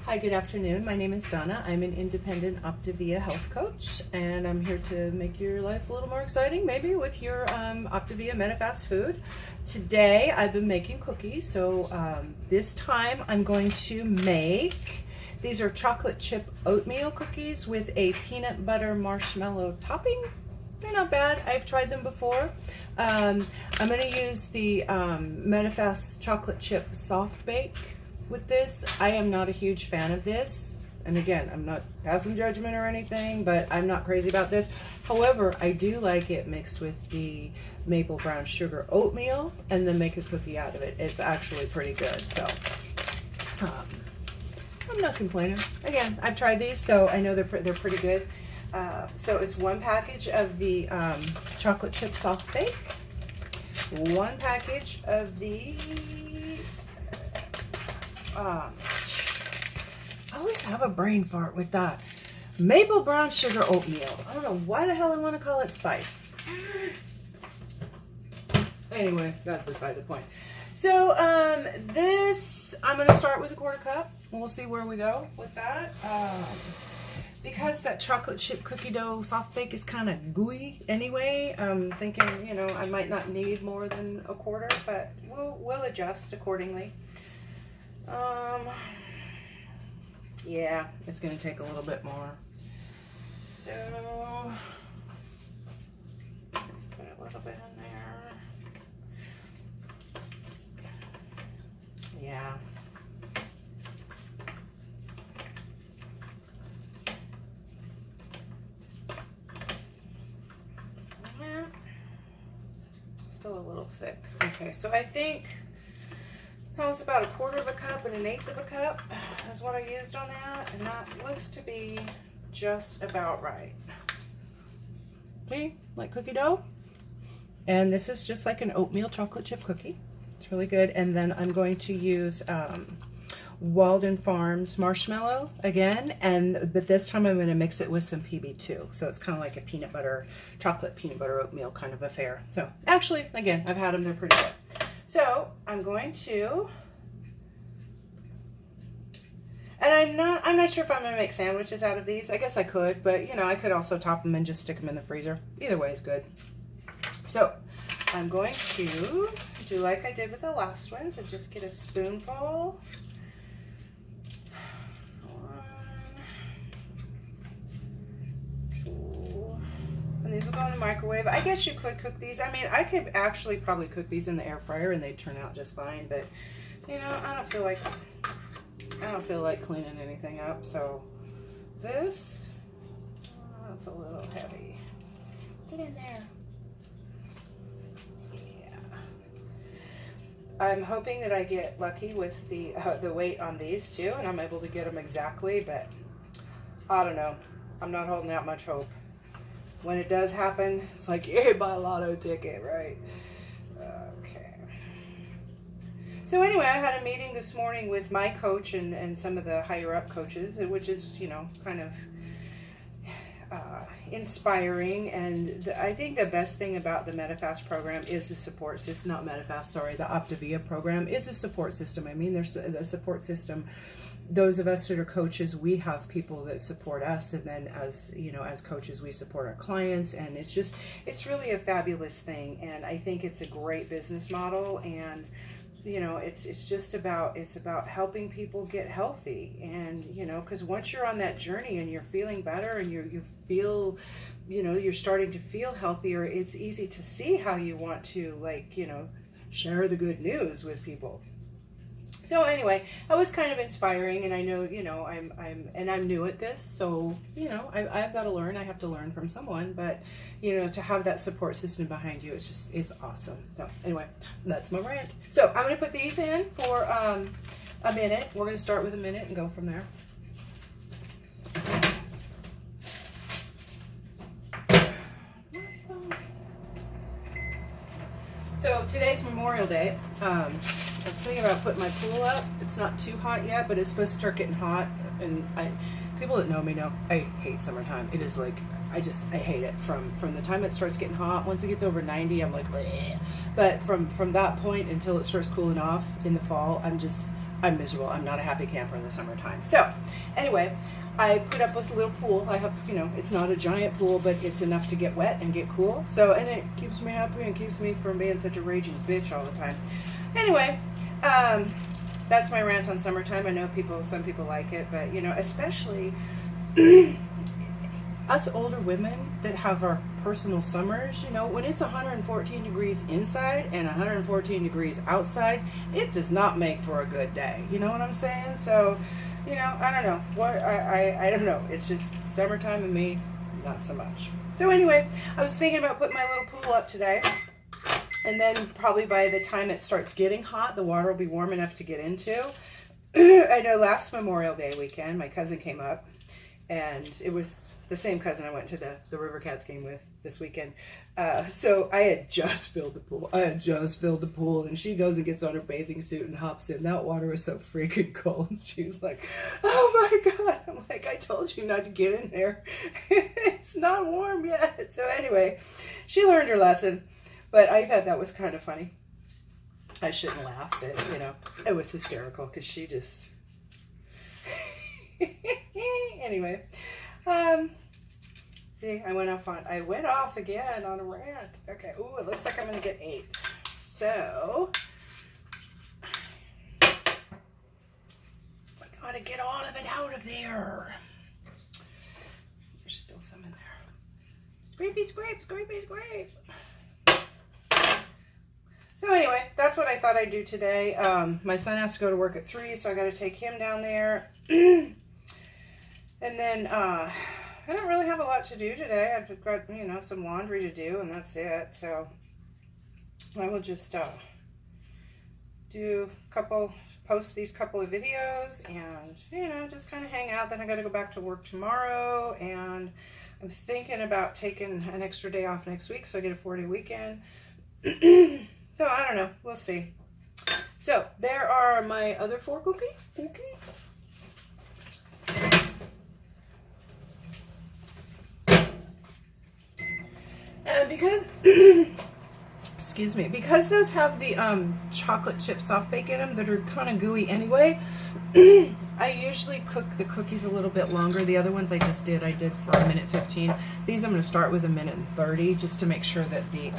Hi, good afternoon. My name is Donna. I'm an independent Optavia health coach, and I'm here to make your life a little more exciting, maybe with your Optavia Medifast food. Today, I've been making cookies, so this time I'm going to make, these are chocolate chip oatmeal cookies with a peanut butter marshmallow topping. They're not bad. I've tried them before. I'm going to use the Medifast chocolate chip soft bake with this. I am not a huge fan of this, and again, I'm not passing judgment or anything, but I'm not crazy about this. However, I do like it mixed with the maple brown sugar oatmeal and then make a cookie out of it. It's actually pretty good, so I'm not complaining. Again, I've tried these, so I know they're pretty good. So it's one package of the chocolate chip soft bake, one package of the I always have a brain fart with that maple brown sugar oatmeal. I don't know why the hell I want to call it spiced. Anyway, that's beside the point. So this, I'm going to start with a quarter cup. We'll see where we go with that. Because that chocolate chip cookie dough soft bake is kind of gooey anyway, I'm thinking, you know, I might not need more than a quarter, but we'll adjust accordingly. Yeah, it's going to take a little bit more. So, put a little bit in there. Yeah. Still a little thick. Okay, so I think that was about a quarter of a cup and an eighth of a cup is what I used on that, and that looks to be just about right. See, like cookie dough. And this is just like an oatmeal chocolate chip cookie. It's really good. And then I'm going to use Walden Farms marshmallow again, but this time I'm going to mix it with some PB2. So it's kind of like a chocolate peanut butter oatmeal kind of affair. So actually, again, I've had them, they're pretty good. So I'm going to, and I'm not sure if I'm going to make sandwiches out of these. I guess I could, but you know, I could also top them and just stick them in the freezer. Either way is good. So I'm going to do like I did with the last one. So just get a spoonful. And these will go in the microwave. I guess you could cook these. I mean, I could actually probably cook these in the air fryer and they'd turn out just fine. But you know, I don't feel like cleaning anything up. So this, that's a little heavy. Get in there. Yeah. I'm hoping that I get lucky with the weight on these too, and I'm able to get them exactly. But I don't know. I'm not holding out much hope. When it does happen, it's like you buy a lotto ticket, right? Okay. So anyway, I had a meeting this morning with my coach and some of the higher up coaches, which is, you know, kind of inspiring. And I think the best thing about the Medifast program is the support system, not Medifast, sorry, the Optavia program is a support system. I mean, there's a support system. Those of us that are coaches, we have people that support us, and then as you know, as coaches, we support our clients, and it's really a fabulous thing. And I think it's a great business model, and you know, it's about helping people get healthy. And you know, because once you're on that journey and you're feeling better and you feel, you know, you're starting to feel healthier, it's easy to see how you want to, like, you know, share the good news with people. So anyway, that was kind of inspiring, and I know, you know, I'm new at this, so you know, I've got to learn. I have to learn from someone, but you know, to have that support system behind you, it's awesome. So anyway, that's my rant. So I'm going to put these in for a minute. We're going to start with a minute and go from there. So today's Memorial Day. I was thinking about putting my pool up. It's not too hot yet, but it's supposed to start getting hot. And people that know me know I hate summertime. It is like, I hate it. From the time it starts getting hot, once it gets over 90, I'm like, bleh. But from that point until it starts cooling off in the fall, I'm miserable. I'm not a happy camper in the summertime. So anyway, I put up with a little pool. I have, you know, it's not a giant pool, but it's enough to get wet and get cool. So, and it keeps me happy and keeps me from being such a raging bitch all the time. Anyway, that's my rant on summertime. I know some people like it, but you know, especially us older women that have our personal summers, you know, when it's 114 degrees inside and 114 degrees outside, it does not make for a good day. You know what I'm saying? So, you know, I don't know. I don't know. It's just summertime and me, not so much. So anyway, I was thinking about putting my little pool up today. And then probably by the time it starts getting hot, the water will be warm enough to get into. I know last Memorial Day weekend, my cousin came up. And it was the same cousin I went to the River Cats game with this weekend. So I had just filled the pool. And she goes and gets on her bathing suit and hops in. That water was so freaking cold. She was like, oh my God. I'm like, I told you not to get in there. It's not warm yet. So anyway, she learned her lesson. But I thought that was kind of funny. I shouldn't laugh, but, you know, it was hysterical because she just... Anyway, see, I went off again on a rant. Okay, ooh, it looks like I'm gonna get 8. So I gotta get all of it out of there. There's still some in there. Scrapey, scrape, scrapey, scrape. So anyway, that's what I thought I'd do today. My son has to go to work at 3, so I got to take him down there. And then I don't really have a lot to do today. I've got, you know, some laundry to do, and that's it. So I will just post these couple of videos and, you know, just kind of hang out. Then I got to go back to work tomorrow, and I'm thinking about taking an extra day off next week, so I get a 4-day weekend. So I don't know. We'll see. So there are my other 4 cookies. And because, excuse me, because those have the chocolate chip soft bake in them that are kind of gooey anyway, I usually cook the cookies a little bit longer. The other ones I did for 1:15. These I'm going to start with 1:30 just to make sure that the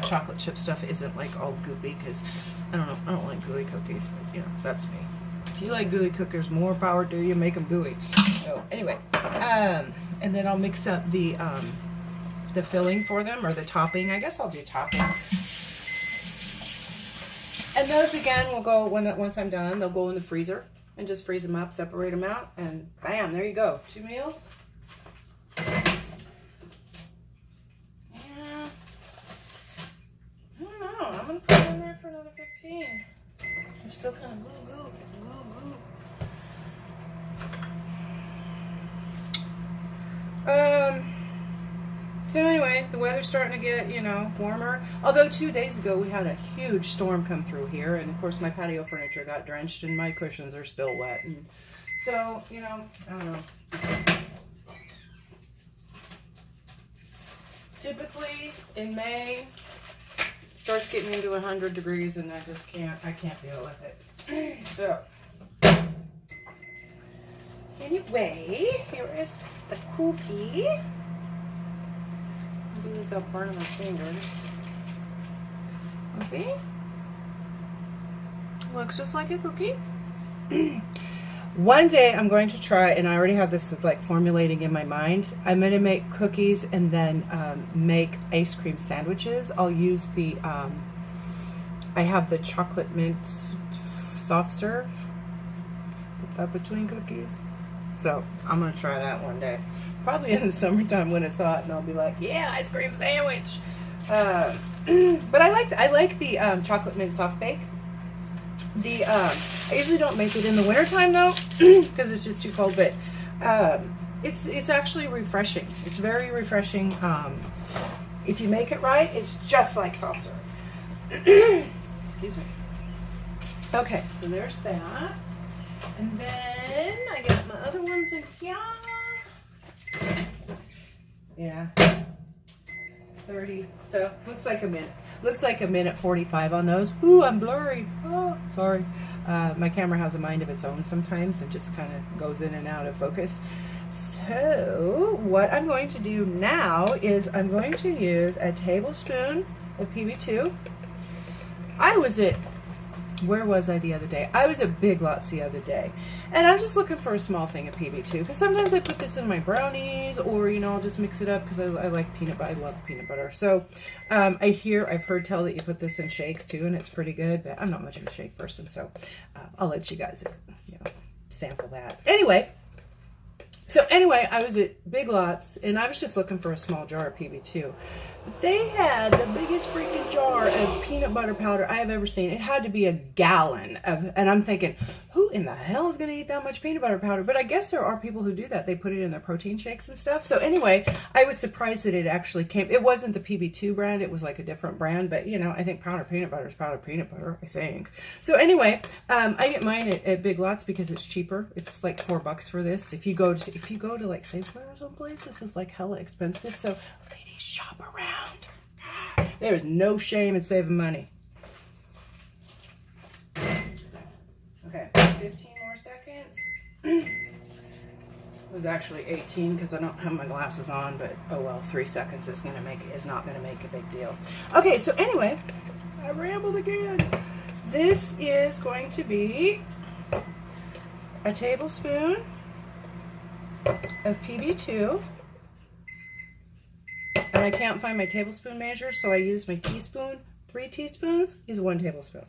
chocolate chip stuff isn't like all goopy, because I don't know, I don't like gooey cookies, but you know, that's me. If you like gooey cookies, more power to you, make them gooey. So anyway, and then I'll mix up the filling for them, or the topping. I guess I'll do topping. And those again will go, once I'm done, they'll go in the freezer and just freeze them up, separate them out, and bam, there you go. 2 meals. Yeah. I don't know. I'm going to put them in there for another 15. They're still kind of glue. So anyway, the weather's starting to get, you know, warmer. Although 2 days ago we had a huge storm come through here, and of course my patio furniture got drenched and my cushions are still wet. And so, you know, I don't know. Typically in May, it starts getting into 100 degrees and I can't deal with it. So anyway, here is the cookie. Do this without burning my fingers. Okay. Looks just like a cookie. One day I'm going to try, and I already have this like formulating in my mind. I'm going to make cookies and then make ice cream sandwiches. I'll use the, I have the chocolate mint soft serve. Put that between cookies. So I'm going to try that one day. Probably in the summertime when it's hot, and I'll be like, yeah, ice cream sandwich. But I like the chocolate mint soft bake. I usually don't make it in the wintertime though, because it's just too cold, but it's actually refreshing. It's very refreshing. If you make it right, it's just like soft serve. Excuse me. Okay, so there's that. And then I got my other ones in here. Yeah. 30. So looks like a minute. Looks like a minute 45 on those. Ooh, I'm blurry. Oh, sorry. My camera has a mind of its own sometimes and just kind of goes in and out of focus. So what I'm going to do now is I'm going to use a tablespoon of PB2. Where was I the other day? I was at Big Lots the other day, and I'm just looking for a small thing of PB2 because sometimes I put this in my brownies, or I'll just mix it up because I like peanut butter. I love peanut butter. So I've heard tell that you put this in shakes too, and it's pretty good. But I'm not much of a shake person, so I'll let you guys sample that. Anyway, I was at Big Lots, and I was just looking for a small jar of PB2. They had the biggest freaking jar of peanut butter powder I have ever seen. It had to be a gallon and I'm thinking, who in the hell is going to eat that much peanut butter powder? But I guess there are people who do that. They put it in their protein shakes and stuff. So anyway, I was surprised that it actually came. It wasn't the PB2 brand. It was like a different brand. But, I think powdered peanut butter is powdered peanut butter, I think. So anyway, I get mine at Big Lots because it's cheaper. It's like $4 for this. If you go to like Safeway or someplace, this is like hella expensive. So ladies, shop around. God, there is no shame in saving money. Okay, 15 more seconds. It was actually 18 because I don't have my glasses on, but oh well, 3 seconds is not gonna make a big deal. Okay, so anyway, I rambled again. This is going to be a tablespoon of PB2. And I can't find my tablespoon measure, so I use my teaspoon. 3 teaspoons is 1 tablespoon.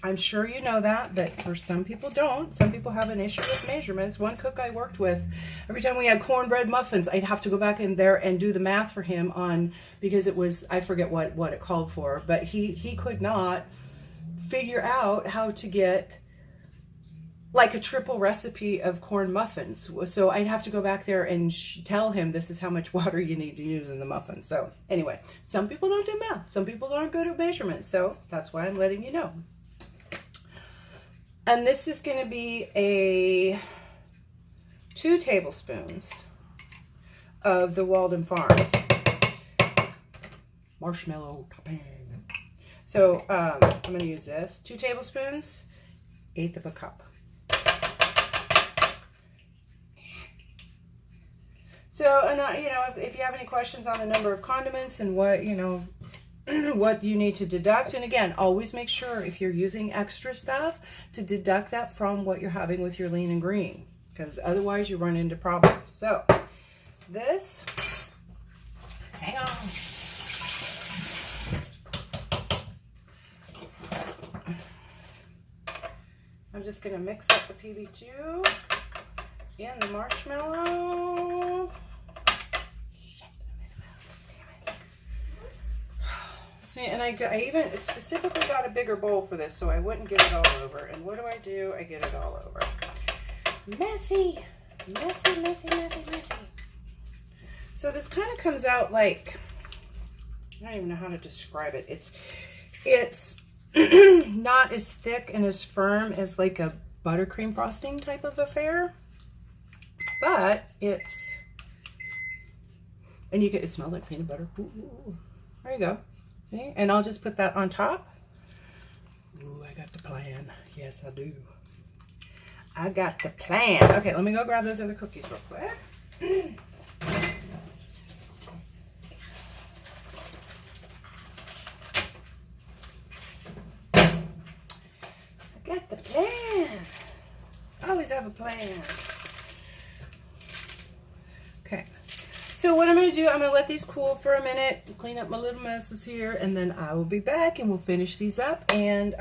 I'm sure you know that, but for some people don't. Some people have an issue with measurements. One cook I worked with, every time we had cornbread muffins, I'd have to go back in there and do the math for him because it was, I forget what it called for, but he could not figure out how to get like a triple recipe of corn muffins. So I'd have to go back there and tell him this is how much water you need to use in the muffin. So anyway, some people don't do math. Some people aren't good at measurements. So that's why I'm letting you know. And this is going to be 2 tablespoons of the Walden Farms marshmallow topping. So I'm going to use this. 2 tablespoons, 1/8 of a cup. So, and if you have any questions on the number of condiments and what what you need to deduct, and again, always make sure if you're using extra stuff to deduct that from what you're having with your lean and green, because otherwise you run into problems. So this, hang on. I'm just going to mix up the PB2 and the marshmallow. And I even specifically got a bigger bowl for this so I wouldn't get it all over. And what do? I get it all over. Messy. Messy, messy, messy, messy. So this kind of comes out like, I don't even know how to describe it. It's not as thick and as firm as like a buttercream frosting type of affair. But it smells like peanut butter. Ooh. There you go. See? And I'll just put that on top. Ooh, I got the plan. Yes, I do. I got the plan. Okay, let me go grab those other cookies real quick. I got the plan. I always have a plan. Okay. So what I'm going to do, I'm going to let these cool for a minute, clean up my little messes here, and then I will be back and we'll finish these up and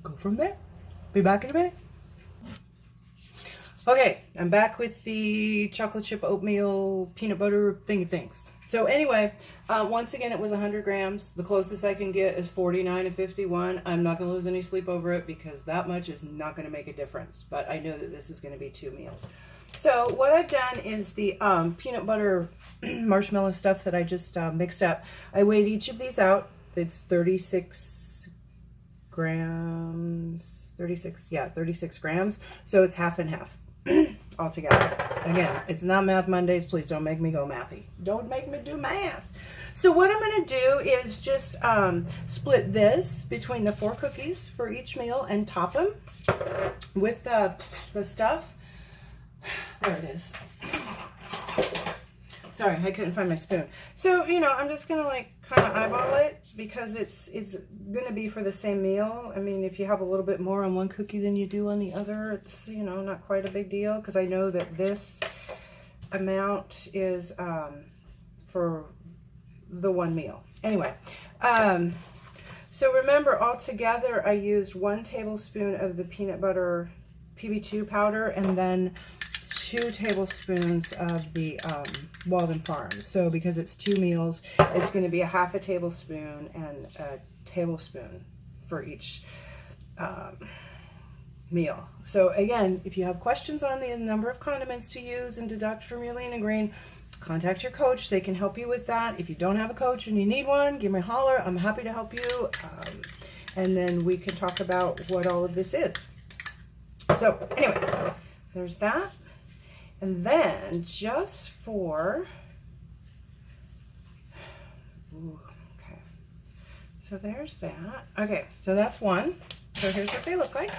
go from there. Be back in a minute. Okay, I'm back with the chocolate chip oatmeal peanut butter thingy things. So anyway, once again, it was 100 grams. The closest I can get is 49 and 51. I'm not going to lose any sleep over it because that much is not going to make a difference. But I know that this is going to be 2 meals. So what I've done is the peanut butter marshmallow stuff that I just mixed up. I weighed each of these out. It's 36 grams. 36 grams. So it's half and half. all together. Again, it's not Math Mondays. Please don't make me go mathy. Don't make me do math. So what I'm going to do is just split this between the 4 cookies for each meal and top them with the stuff. There it is. Sorry, I couldn't find my spoon. So, you know, I'm just going to like kind of eyeball it because it's going to be for the same meal. I mean, if you have a little bit more on one cookie than you do on the other, it's, you know, not quite a big deal because I know that this amount is for the one meal. Anyway, so remember all together I used 1 tablespoon of the peanut butter PB2 powder and then 2 tablespoons of the Walden Farms. So because it's 2 meals, it's going to be a half a tablespoon and a tablespoon for each meal. So again, if you have questions on the number of condiments to use and deduct from your lean and green, contact your coach. They can help you with that. If you don't have a coach and you need one, give me a holler. I'm happy to help you. And then we can talk about what all of this is. So anyway, there's that. And then just for, okay, so there's that. Okay, so that's one. So here's what they look like.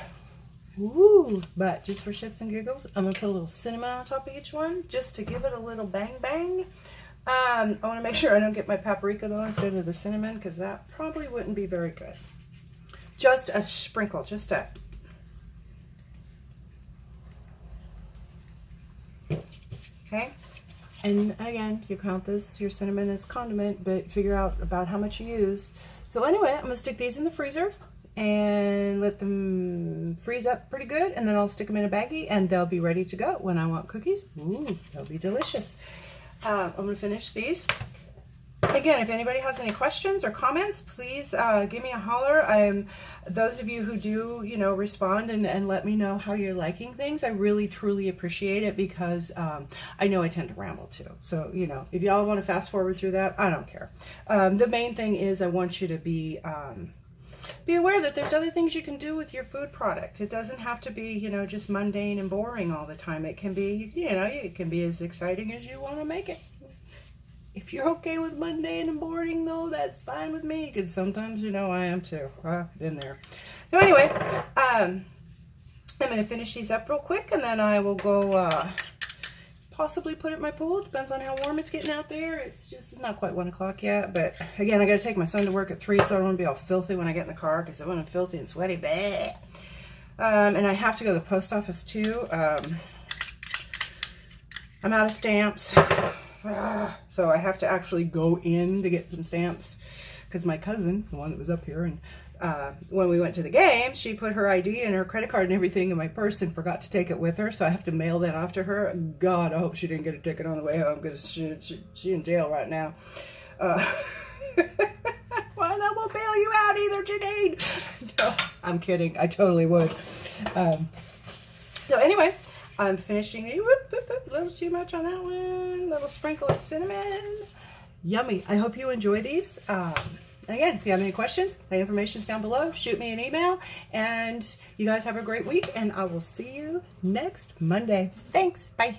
Ooh, but just for shits and giggles, I'm gonna put a little cinnamon on top of each one just to give it a little bang bang. I want to make sure I don't get my paprika though instead of the cinnamon because that probably wouldn't be very good. Just a sprinkle, just a. Okay, and again, you count this, your cinnamon as condiment, but figure out about how much you used. So anyway, I'm gonna stick these in the freezer and let them freeze up pretty good, and then I'll stick them in a baggie and they'll be ready to go when I want cookies. Ooh, they'll be delicious. I'm gonna finish these. Again, if anybody has any questions or comments, please give me a holler. Those of you who do, you know, respond and let me know how you're liking things, I really truly appreciate it because I know I tend to ramble too. So, you know, if y'all want to fast forward through that, I don't care. The main thing is I want you to be aware that there's other things you can do with your food product. It doesn't have to be, you know, just mundane and boring all the time. It can be, you know, it can be as exciting as you want to make it. If you're okay with mundane and boring, though, that's fine with me, because sometimes, you know, I am too. I've been there. So anyway, I'm going to finish these up real quick, and then I will go possibly put it in my pool. Depends on how warm it's getting out there. It's not quite 1 o'clock yet, but again, I got to take my son to work at 3, so I don't want to be all filthy when I get in the car, because I want to be filthy and sweaty. And I have to go to the post office, too. I'm out of stamps. So I have to actually go in to get some stamps because my cousin, the one that was up here, and when we went to the game, she put her ID and her credit card and everything in my purse and forgot to take it with her, so I have to mail that off to her. God, I hope she didn't get a ticket on the way home because she in jail right now. Well, I won't bail you out either, Janine. No, I'm kidding. I totally would. So anyway, I'm finishing a little too much on that one. Little sprinkle of cinnamon. Yummy. I hope you enjoy these. Again, if you have any questions, my information's down below. Shoot me an email. And you guys have a great week. And I will see you next Monday. Thanks. Bye.